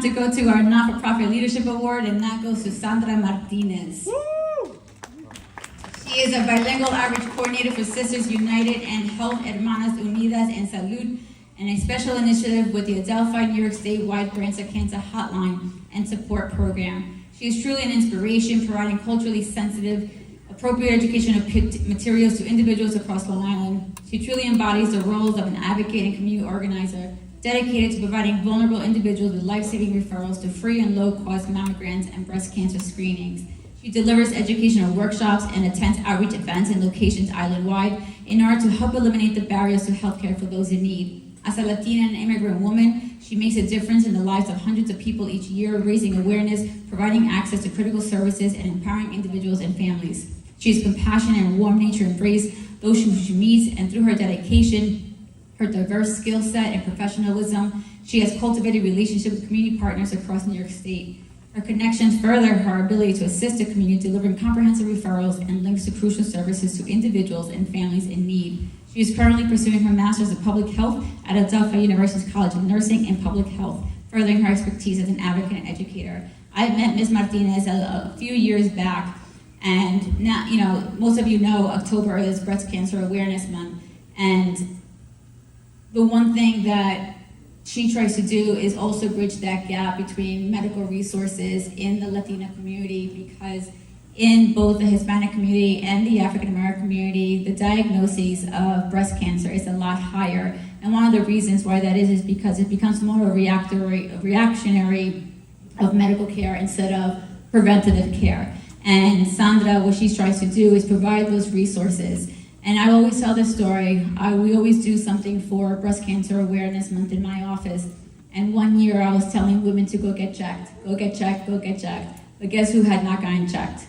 to go to our Not-for-Profit Leadership Award, and that goes to Sandra Martinez. Woo! She is a bilingual outreach coordinator for Sisters United and Health Hermanas Unidas en Salud, and a special initiative with the Adelphi New York Statewide Grants of Cancer Hotline and Support Program. She is truly an inspiration, providing culturally sensitive, appropriate educational materials to individuals across Long Island. She truly embodies the roles of an advocate and community organizer, dedicated to providing vulnerable individuals with life-saving referrals to free and low-cost mammograms and breast cancer screenings. She delivers educational workshops and attends outreach events in locations island-wide in order to help eliminate the barriers to healthcare for those in need. As a Latina and immigrant woman, she makes a difference in the lives of hundreds of people each year, raising awareness, providing access to critical services, and empowering individuals and families. She is compassionate and warm nature, embrace those who she meets, and through her dedication, her diverse skill set and professionalism, she has cultivated relationships with community partners across New York State. Her connections further her ability to assist the community, delivering comprehensive referrals and links to crucial services to individuals and families in need. She is currently pursuing her Master's of Public Health at Adelphi University's College of Nursing and Public Health, furthering her expertise as an advocate and educator. I met Ms. Martinez a few years back, and now, most of you know October is Breast Cancer Awareness Month, and the one thing that she tries to do is also bridge that gap between medical resources in the Latina community, because in both the Hispanic community and the African American community, the diagnosis of breast cancer is a lot higher. And one of the reasons why that is because it becomes more a reactionary of medical care instead of preventative care. And Sandra, what she tries to do is provide those resources. And I always tell this story. We always do something for Breast Cancer Awareness Month in my office. And one year I was telling women to go get checked, go get checked, go get checked. But guess who had not gotten checked?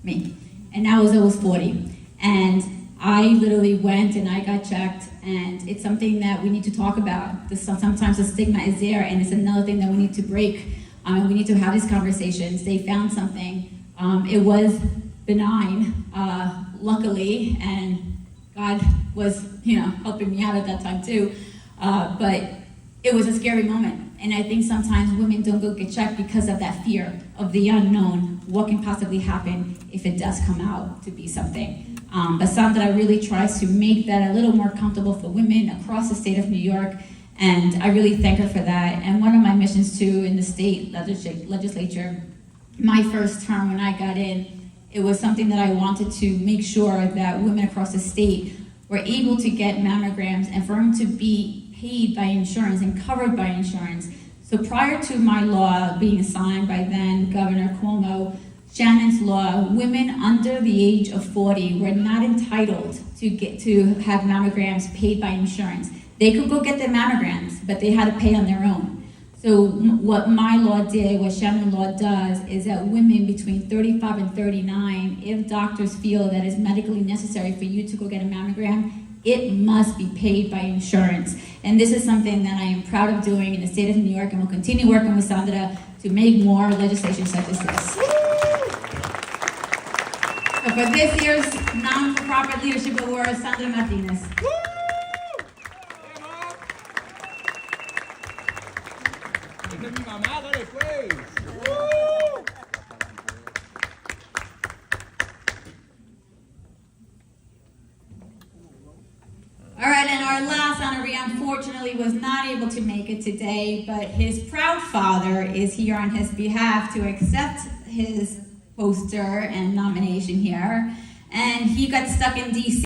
Me. And I was 40. And I literally went and I got checked. And it's something that we need to talk about. Sometimes the stigma is there, and it's another thing that we need to break. We need to have these conversations. They found something. It was benign, luckily, and God was, helping me out at that time too. But it was a scary moment. And I think sometimes women don't go get checked because of that fear of the unknown. What can possibly happen if it does come out to be something? But Sandra really tries to make that a little more comfortable for women across the state of New York. And I really thank her for that. And one of my missions too in the state legislature, my first term when I got in, it was something that I wanted to make sure that women across the state were able to get mammograms and for them to be paid by insurance and covered by insurance. So prior to my law being signed by then Governor Cuomo, Shannon's law, women under the age of 40 were not entitled to have mammograms paid by insurance. They could go get their mammograms, but they had to pay on their own. So what my law did, what Shannon law does, is that women between 35 and 39, if doctors feel that it's medically necessary for you to go get a mammogram, it must be paid by insurance. And this is something that I am proud of doing in the state of New York, and will continue working with Sandra to make more legislation such as this. So for this year's Non-for-Profit Leadership Award, Sandra Martinez. ¡Esa es mi mamá, dale pues! All right, and our last honoree unfortunately was not able to make it today, but his proud father is here on his behalf to accept his poster and nomination here. And he got stuck in DC